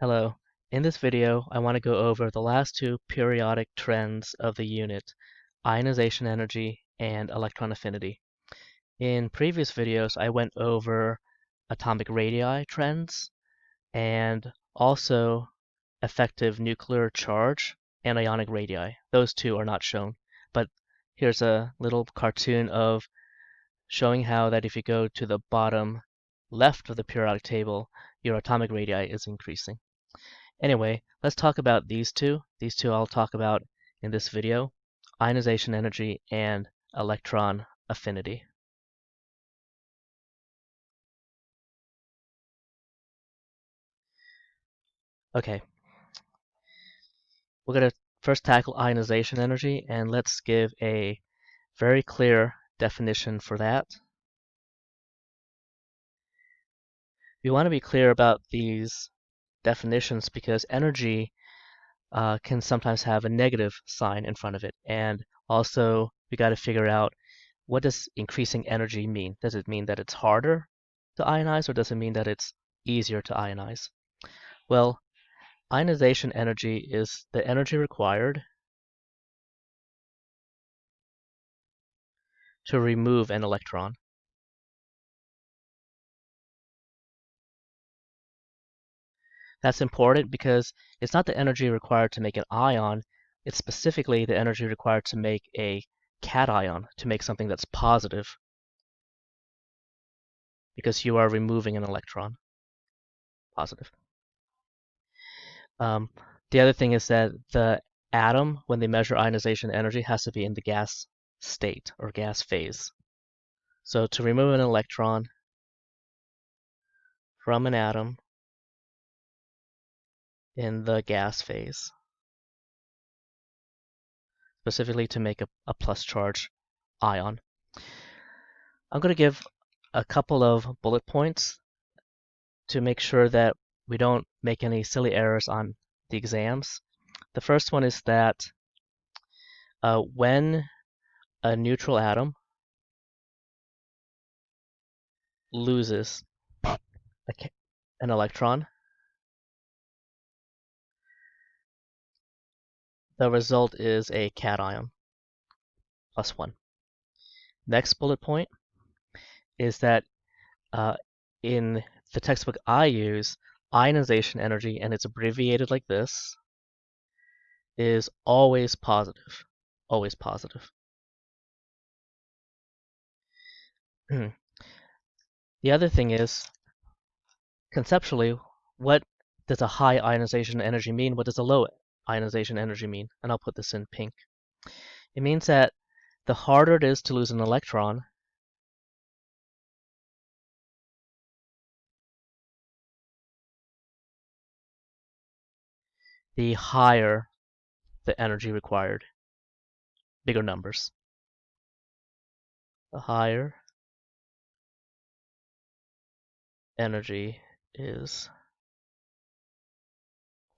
Hello. In this video, I want to go over the last two periodic trends of the unit, ionization energy and electron affinity. In previous videos, I went over atomic radii trends and also effective nuclear charge and ionic radii. Those two are not shown, but here's a little cartoon of showing how that if you go to the bottom left of the periodic table, your atomic radii is increasing. Anyway, let's talk about these two. These two I'll talk about in this video, ionization energy and electron affinity. Okay, we're going to first tackle ionization energy, and let's give a very clear definition for that. We want to be clear about these definitions because energy can sometimes have a negative sign in front of it, and also we got to figure out, what does increasing energy mean? Does it mean that it's harder to ionize, or does it mean that it's easier to ionize? Well, ionization energy is the energy required to remove an electron. That's important because it's not the energy required to make an ion, it's specifically the energy required to make a cation, to make something that's positive, because you are removing an electron, positive. The other thing is that the atom, when they measure ionization energy, has to be in the gas state or gas phase. So to remove an electron from an atom in the gas phase, specifically to make a plus charge ion. I'm going to give a couple of bullet points to make sure that we don't make any silly errors on the exams. The first one is that when a neutral atom loses an electron, the result is a cation, +1. Next bullet point is that in the textbook I use, ionization energy, and it's abbreviated like this, is always positive. Always positive. The other thing is, conceptually, what does a high ionization energy mean? What does a low ionization energy mean? And I'll put this in pink. It means that the harder it is to lose an electron, the higher the energy required. Bigger numbers. The higher energy is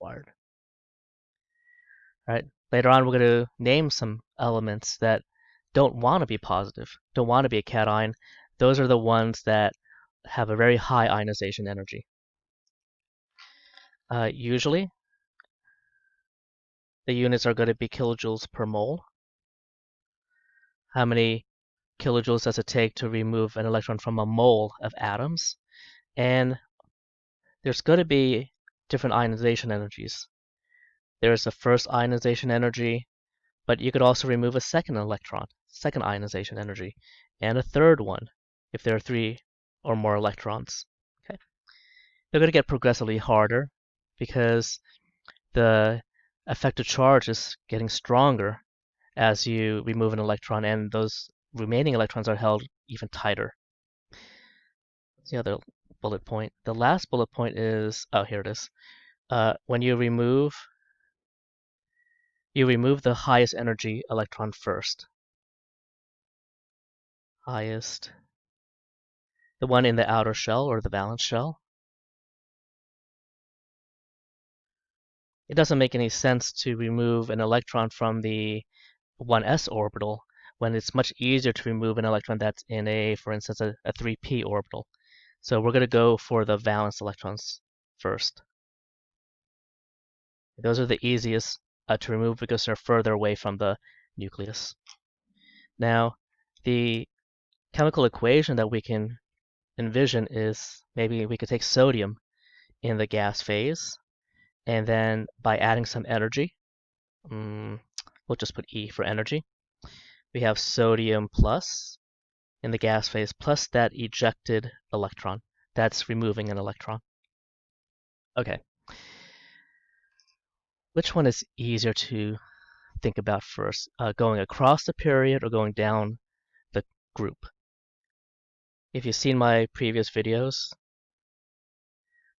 required. All right. Later on, we're going to name some elements that don't want to be positive, don't want to be a cation. Those are the ones that have a very high ionization energy. Usually, the units are going to be kilojoules per mole. How many kilojoules does it take to remove an electron from a mole of atoms? And there's going to be different ionization energies. There's a first ionization energy, but you could also remove a second electron, second ionization energy, and a third one if there are 3 or more electrons. Okay, they're going to get progressively harder because the effective charge is getting stronger as you remove an electron, and those remaining electrons are held even tighter. What's the other bullet point? The last bullet point is, oh, here it is. When you remove the highest energy electron first. Highest, the one in the outer shell or the valence shell. It doesn't make any sense to remove an electron from the 1s orbital when it's much easier to remove an electron that's in for instance, a 3p orbital. So we're going to go for the valence electrons first. Those are the easiest to remove because they're further away from the nucleus. Now, the chemical equation that we can envision is maybe we could take sodium in the gas phase, and then by adding some energy, we'll just put E for energy, we have sodium plus in the gas phase plus that ejected electron. That's removing an electron. Okay. Which one is easier to think about first? Going across the period or going down the group? If you've seen my previous videos,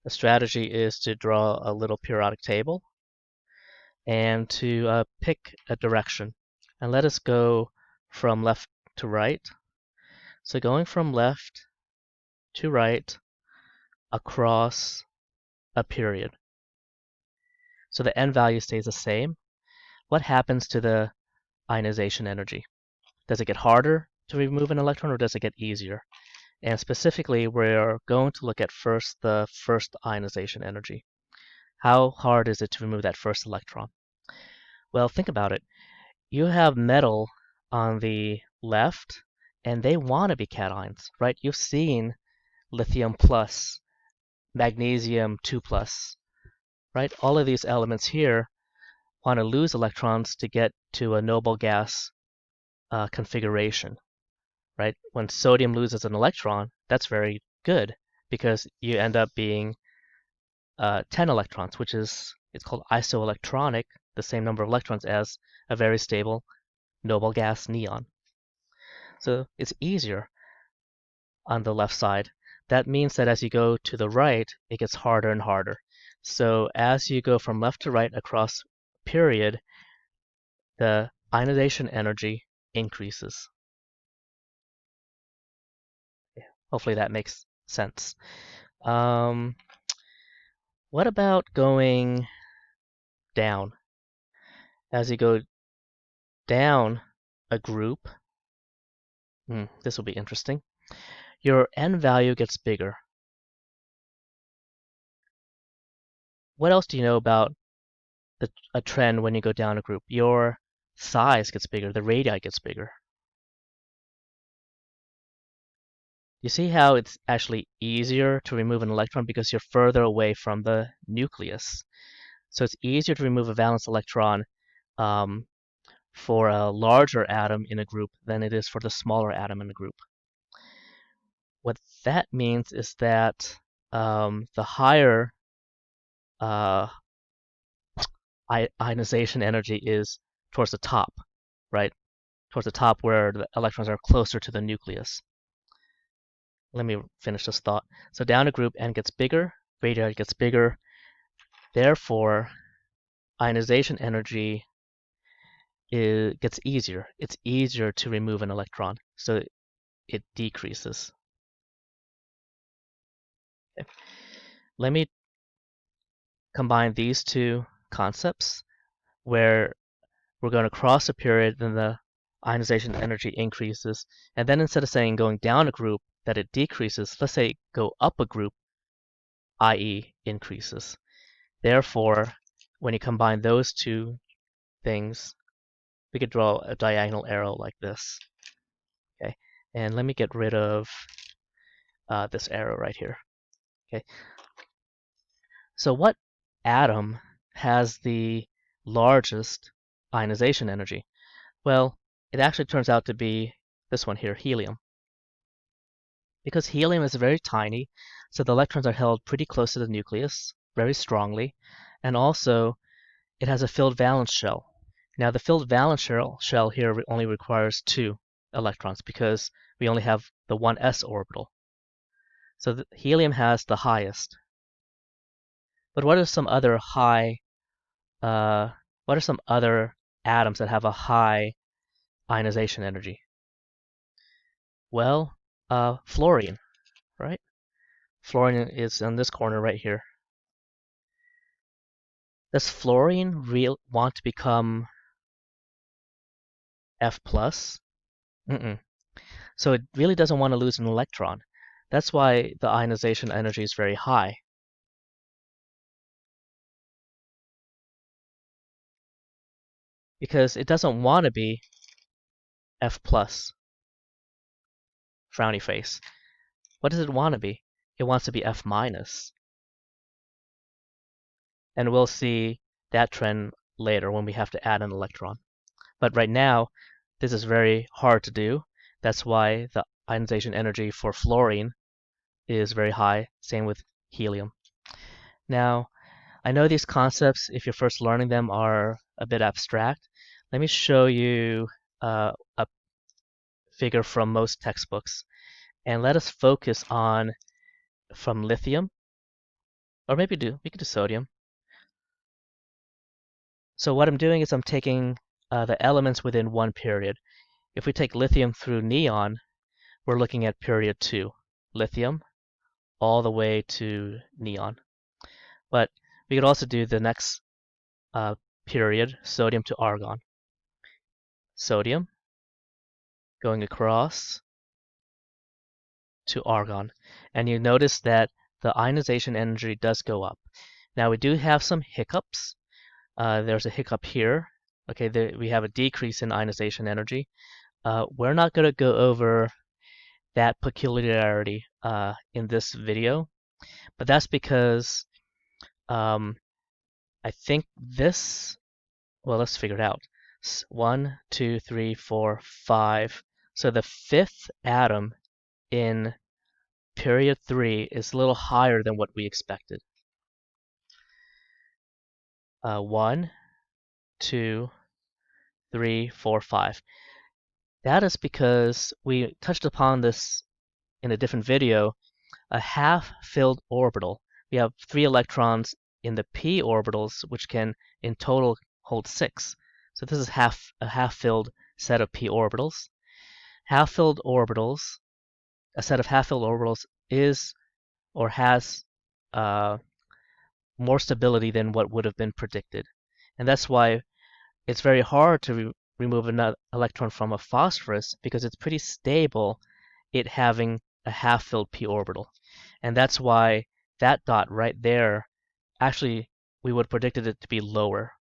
the strategy is to draw a little periodic table and to pick a direction. And let us go from left to right. So going from left to right across a period. So the n value stays the same. What happens to the ionization energy? Does it get harder to remove an electron or does it get easier? And specifically, we're going to look at first the first ionization energy. How hard is it to remove that first electron? Well, think about it. You have metal on the left, and they want to be cations, right? You've seen lithium plus, magnesium 2 plus, right? All of these elements here want to lose electrons to get to a noble gas configuration, right? When sodium loses an electron, that's very good because you end up being 10 electrons, which is, it's called isoelectronic, the same number of electrons as a very stable noble gas neon. So it's easier on the left side. That means that as you go to the right, it gets harder and harder. So as you go from left to right across period, the ionization energy increases. Hopefully that makes sense. What about going down? As you go down a group, this will be interesting. Your n value gets bigger. What else do you know about a trend when you go down a group? Your size gets bigger, the radii gets bigger. You see how it's actually easier to remove an electron because you're further away from the nucleus. So it's easier to remove a valence electron for a larger atom in a group than it is for the smaller atom in a group. What that means is that the higher ionization energy is towards the top, right? Towards the top where the electrons are closer to the nucleus. Let me finish this thought. So down a group, n gets bigger, radii gets bigger. Therefore, ionization energy gets easier. It's easier to remove an electron, so it decreases. Okay. Let me combine these two concepts where we're going to cross a period, then the ionization energy increases, and then instead of saying going down a group that it decreases, let's say go up a group, i.e. increases. Therefore, when you combine those two things, we could draw a diagonal arrow like this. Okay, and let me get rid of this arrow right here. Okay, so what atom has the largest ionization energy? Well, it actually turns out to be this one here, helium. Because helium is very tiny, so the electrons are held pretty close to the nucleus, very strongly, and also it has a filled valence shell. Now the filled valence shell here only requires 2 electrons because we only have the 1s orbital. So the helium has the highest. But what are some other what are some other atoms that have a high ionization energy? Well, fluorine, right? Fluorine is in this corner right here. Does fluorine want to become F plus? So it really doesn't want to lose an electron. That's why the ionization energy is very high. because it doesn't want to be F plus, frowny face. What does it want to be? It wants to be F minus. And we'll see that trend later when we have to add an electron. But right now, this is very hard to do. That's why the ionization energy for fluorine is very high, same with helium. Now, I know these concepts, if you're first learning them, are a bit abstract. Let me show you a figure from most textbooks, and let us focus on from lithium, or maybe we could do sodium. So what I'm doing is I'm taking the elements within one period. If we take lithium through neon, we're looking at period 2, lithium all the way to neon. But we could also do the next period, sodium to argon. Sodium going across to argon. And you notice that the ionization energy does go up. Now we do have some hiccups. There's a hiccup here. Okay, we have a decrease in ionization energy. We're not going to go over that peculiarity in this video, but that's because I think this, well, let's figure it out. 1, 2, 3, 4, 5. So the fifth atom in period 3 is a little higher than what we expected. 1, 2, 3, 4, 5. That is because we touched upon this in a different video, a half-filled orbital. We have 3 electrons in the p orbitals, which can in total hold 6. So this is a half-filled set of p orbitals. Half-filled orbitals, a set of half-filled orbitals is or has more stability than what would have been predicted. And that's why it's very hard to remove an electron from a phosphorus, because it's pretty stable, it having a half-filled p orbital. And that's why that dot right there, actually we would have predicted it to be lower,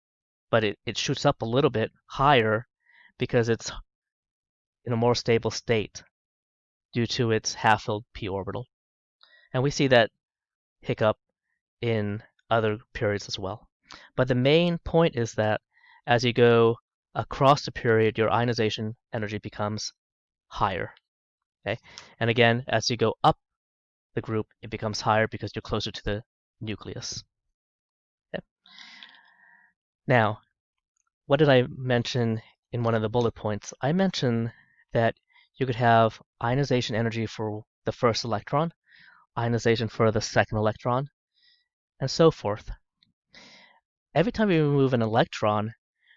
but it shoots up a little bit higher because it's in a more stable state due to its half-filled p orbital. And we see that hiccup in other periods as well. But the main point is that as you go across the period, your ionization energy becomes higher. Okay? And again, as you go up the group, it becomes higher because you're closer to the nucleus. Okay? Now, what did I mention in one of the bullet points? I mentioned that you could have ionization energy for the first electron, ionization for the second electron, and so forth. Every time we remove an electron,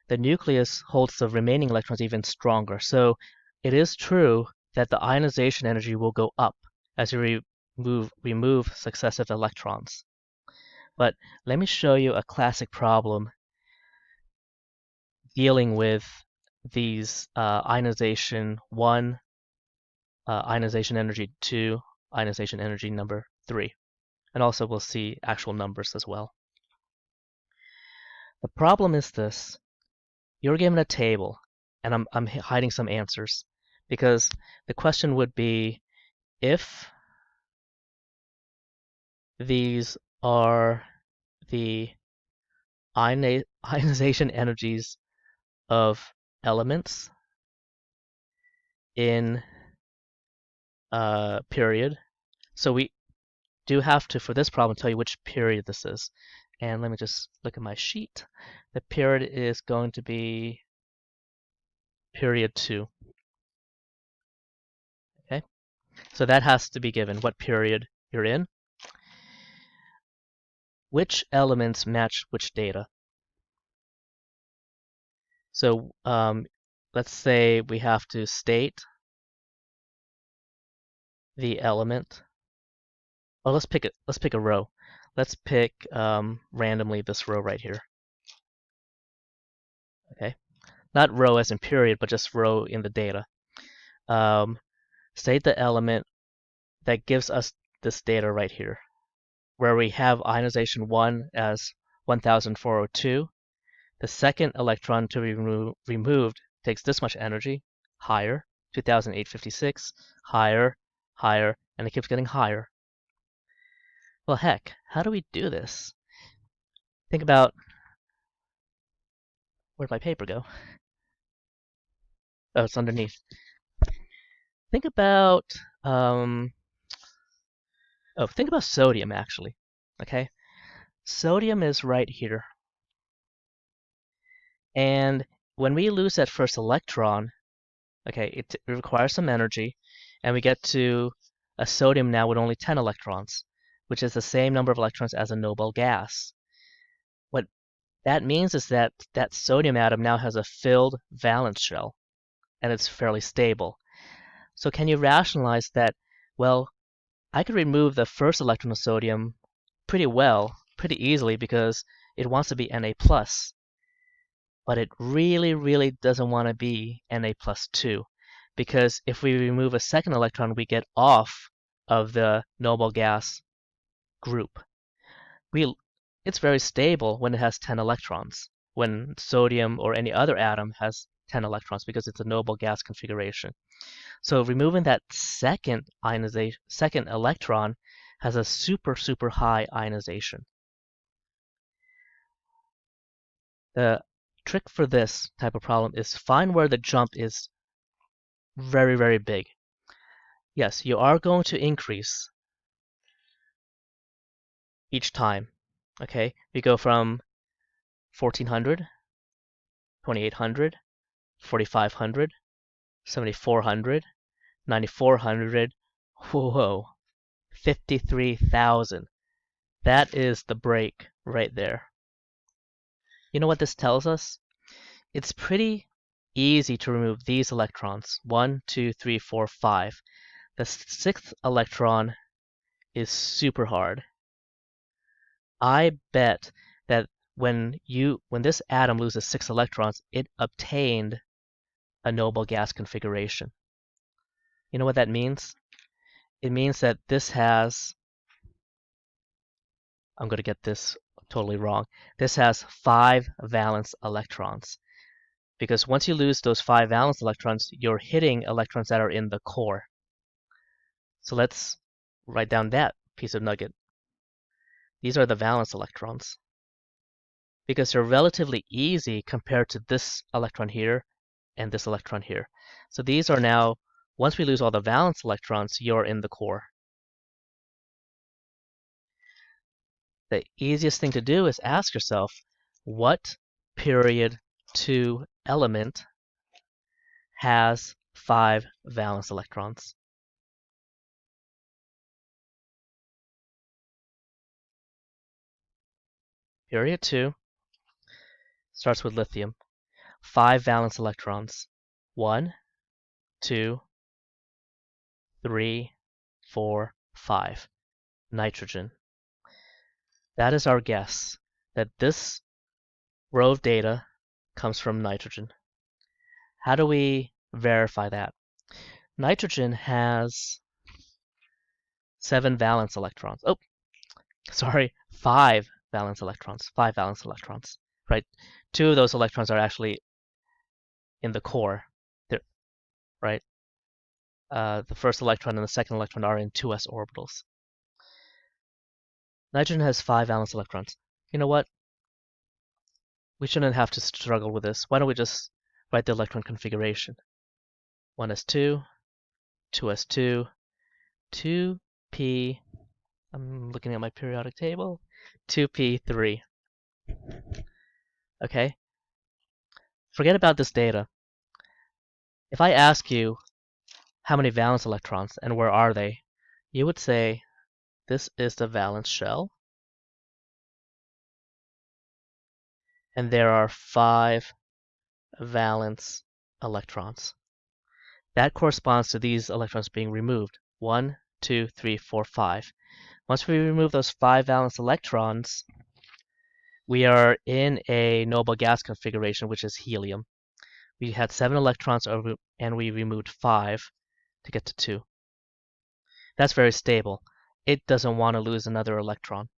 the nucleus holds the remaining electrons even stronger. So it is true that the ionization energy will go up as you remove successive electrons. But let me show you a classic problem dealing with these ionization 1, ionization energy 2, ionization energy number 3. And also we'll see actual numbers as well. The problem is this. You're given a table, and I'm hiding some answers, because the question would be, if these are the ionization energies of elements in a period. So we do have to, for this problem, tell you which period this is. And let me just look at my sheet. The period is going to be period 2. Okay, so that has to be given, what period you're in. Which elements match which data? So let's say we have to state the element. Oh, let's pick a row. Let's pick randomly this row right here. Okay, not row as in period, but just row in the data. State the element that gives us this data right here, where we have ionization 1 as 1402, The second electron to be removed takes this much energy, higher, 2856, higher, higher, and it keeps getting higher. Well, heck, how do we do this? Think about, where'd my paper go? Oh, it's underneath. Think about, think about sodium, actually, okay? Sodium is right here. And when we lose that first electron, okay, it requires some energy, and we get to a sodium now with only 10 electrons, which is the same number of electrons as a noble gas. What that means is that that sodium atom now has a filled valence shell, and it's fairly stable. So can you rationalize that, well, I could remove the first electron of sodium pretty easily, because it wants to be Na+, but it really, really doesn't want to be Na+2, because if we remove a second electron, we get off of the noble gas group. It's very stable when it has 10 electrons, when sodium or any other atom has 10 electrons, because it's a noble gas configuration. So removing that second electron has a super, super high ionization. The trick for this type of problem is find where the jump is very, very big. Yes, you are going to increase each time. Okay, we go from 1400, 2800, 4500, 7400, 9400, whoa, 53,000. That is the break right there. You know what this tells us? It's pretty easy to remove these electrons. 1, 2, 3, 4, 5. The sixth electron is super hard. I bet that when this atom loses 6 electrons, it obtained a noble gas configuration. You know what that means? It means that this has, I'm going to get this totally wrong, this has 5 valence electrons. Because once you lose those 5 valence electrons, you're hitting electrons that are in the core. So let's write down that piece of nugget. These are the valence electrons, because they're relatively easy compared to this electron here and this electron here. So these are now, once we lose all the valence electrons, you're in the core. The easiest thing to do is ask yourself, what period 2 element has 5 valence electrons? Period 2 starts with lithium. 5 valence electrons. 1, 2, 3, 4, 5. Nitrogen. That is our guess, that this row of data comes from nitrogen. How do we verify that? Nitrogen has 7 valence electrons. Oh, sorry, 5 valence electrons. 5 valence electrons, right? 2 of those electrons are actually in the core, right? The first electron and the second electron are in 2s orbitals. Nitrogen has 5 valence electrons. You know what? We shouldn't have to struggle with this. Why don't we just write the electron configuration? 1s2, 2s2, 2p, I'm looking at my periodic table, 2p3. Okay? Forget about this data. If I ask you how many valence electrons and where are they, you would say this is the valence shell, and there are 5 valence electrons. That corresponds to these electrons being removed. 1, 2, 3, 4, 5. Once we remove those 5 valence electrons, we are in a noble gas configuration, which is helium. We had 7 electrons and we removed 5 to get to 2. That's very stable. It doesn't want to lose another electron.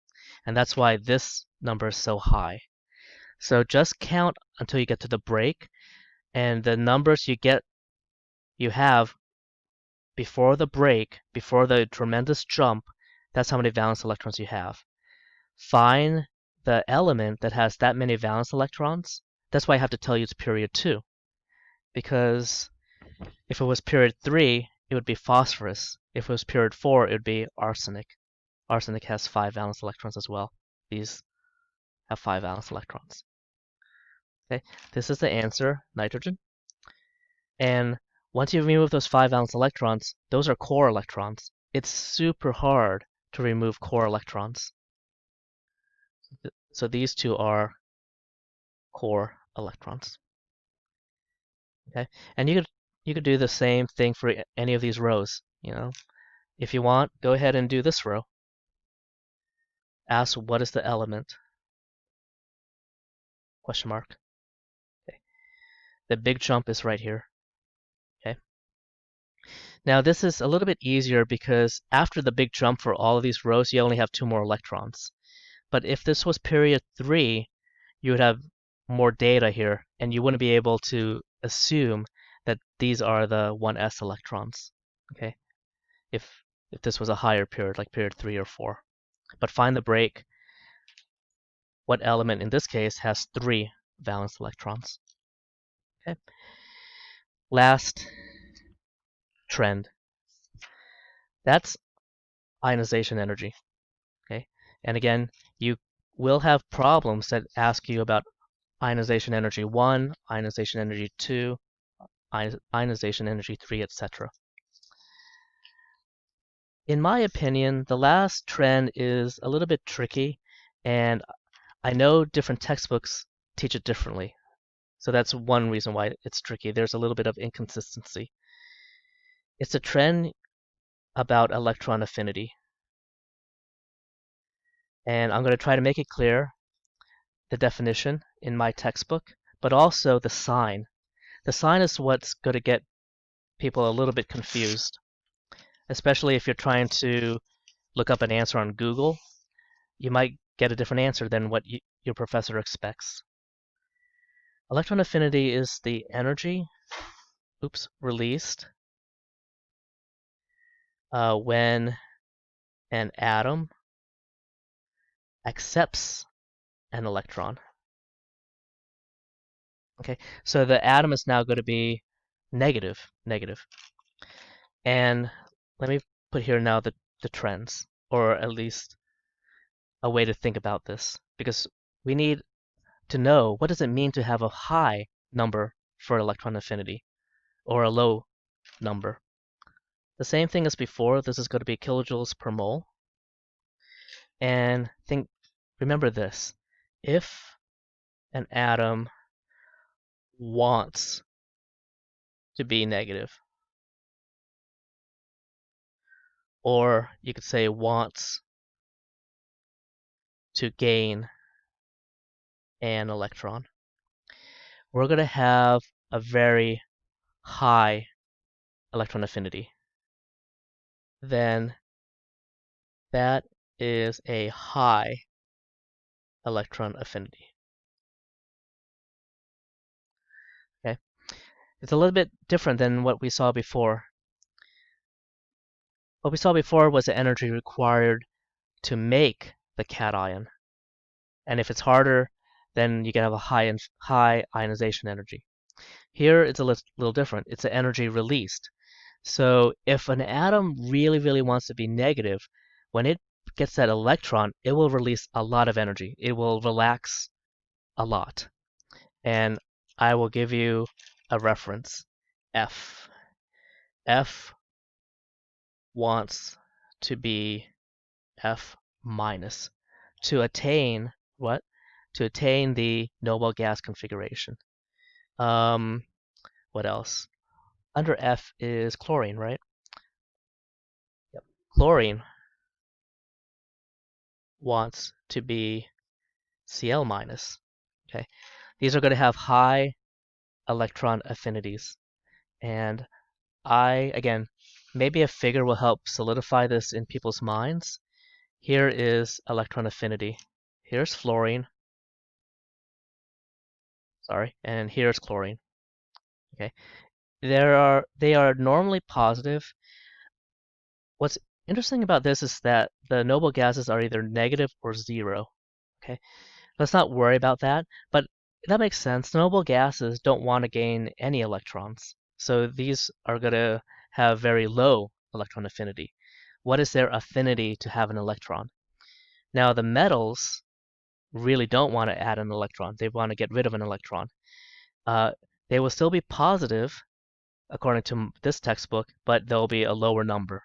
And that's why this number is so high. So just count until you get to the break, and the numbers you have before the break, before the tremendous jump, that's how many valence electrons you have. Find the element that has that many valence electrons. That's why I have to tell you it's period 2, because if it was period 3, it would be phosphorus. If it was period 4, it would be arsenic. Arsenic has 5 valence electrons as well. These have 5 valence electrons. Okay, this is the answer, nitrogen. And once you remove those 5 valence electrons, those are core electrons. It's super hard to remove core electrons. So these two are core electrons. Okay, and you could do the same thing for any of these rows. If you want, go ahead and do this row. Ask what is the element? Question mark. Okay. The big jump is right here. Okay. Now this is a little bit easier because after the big jump for all of these rows, you only have 2 more electrons. But if this was period 3, you would have more data here, and you wouldn't be able to assume that these are the 1s electrons. Okay. If this was a higher period, like period 3 or 4. But find the break. What element in this case has 3 valence electrons? Okay. Last trend. That's ionization energy. Okay. And again, you will have problems that ask you about ionization energy 1, ionization energy 2, ionization energy 3, etc. In my opinion, the last trend is a little bit tricky, and I know different textbooks teach it differently. So that's one reason why it's tricky. There's a little bit of inconsistency. It's a trend about electron affinity. And I'm going to try to make it clear, the definition in my textbook, but also the sign. The sign is what's going to get people a little bit confused, especially if you're trying to look up an answer on Google. You might get a different answer than what your professor expects. Electron affinity is the energy released when an atom accepts an electron. Okay, so the atom is now going to be negative. And let me put here now the trends, or at least a way to think about this, because we need to know what does it mean to have a high number for electron affinity or a low number. The same thing as before, this is going to be kilojoules per mole. And remember this, if an atom wants to be negative, or you could say wants to gain an electron, we're going to have a very high electron affinity. Then that is a high electron affinity. Okay, it's a little bit different than what we saw before. What we saw before was the energy required to make the cation. And if it's harder, then you can have a high ionization energy. Here it's a little different. It's the energy released. So if an atom really wants to be negative, when it gets that electron, it will release a lot of energy. It will relax a lot. And I will give you a reference, F. F wants to be F minus to attain what? To attain the noble gas configuration. What else? Under F is chlorine, right? Yep. Chlorine wants to be Cl minus. Okay, these are going to have high electron affinities, and again, maybe a figure will help solidify this in people's minds. Here is electron affinity. Here's fluorine. sorry, and here's chlorine. Okay, they are normally positive. What's interesting about this is that the noble gases are either negative or zero. Okay, let's not worry about that, but that makes sense. Noble gases don't want to gain any electrons, so these are going to have very low electron affinity. What is their affinity to have an electron? Now, the metals really don't want to add an electron. They want to get rid of an electron. Uh, they will still be positive, according to this textbook, but they'll be a lower number.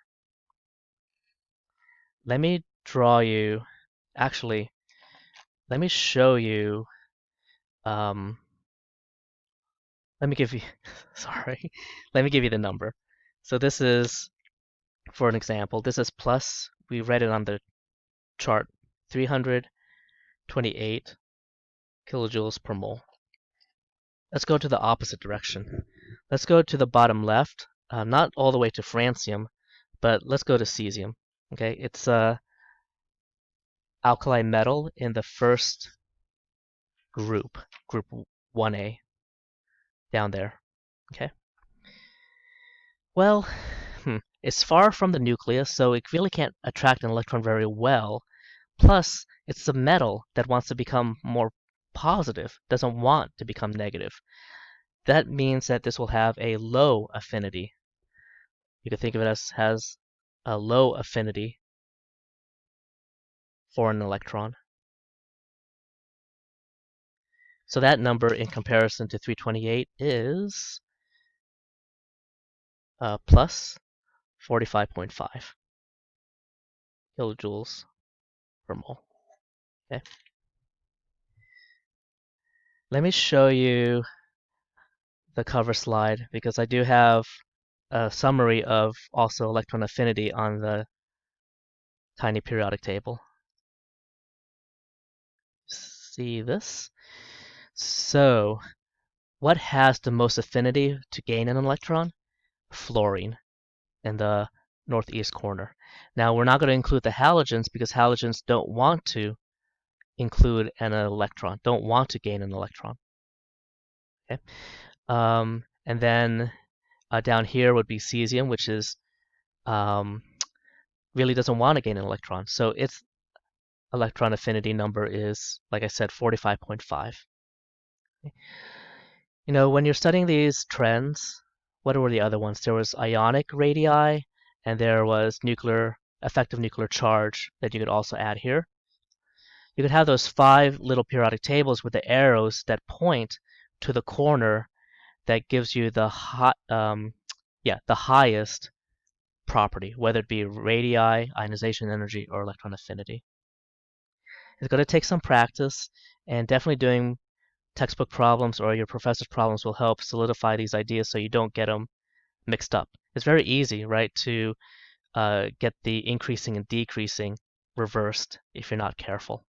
Let me draw you, actually, let me show you, um, let me give you, sorry, let me give you the number. So this is, for an example, this is plus, we read it on the chart, 328 kilojoules per mole. Let's go to the opposite direction. Let's go to the bottom left, not all the way to francium, but let's go to cesium. Okay, it's a alkali metal in the first group 1A, down there. Okay. Well, it's far from the nucleus, so it really can't attract an electron very well. Plus, it's a metal that wants to become more positive, doesn't want to become negative. That means that this will have a low affinity. You could think of it as has a low affinity for an electron. So that number in comparison to 328 is plus 45.5 kilojoules per mole. Okay. Let me show you the cover slide because I do have a summary of also electron affinity on the tiny periodic table. See this? So, what has the most affinity to gain an electron? Fluorine in the northeast corner. Now, we're not going to include the halogens because halogens don't want to include an electron, don't want to gain an electron. Okay. And then down here would be cesium, which is really doesn't want to gain an electron. So its electron affinity number is, like I said, 45.5. You know, when you're studying these trends, what were the other ones? There was ionic radii, and there was effective nuclear charge that you could also add here. You could have those 5 little periodic tables with the arrows that point to the corner that gives you the the highest property, whether it be radii, ionization energy, or electron affinity. It's going to take some practice, and definitely doing textbook problems or your professor's problems will help solidify these ideas so you don't get them mixed up. It's very easy, right, to get the increasing and decreasing reversed if you're not careful.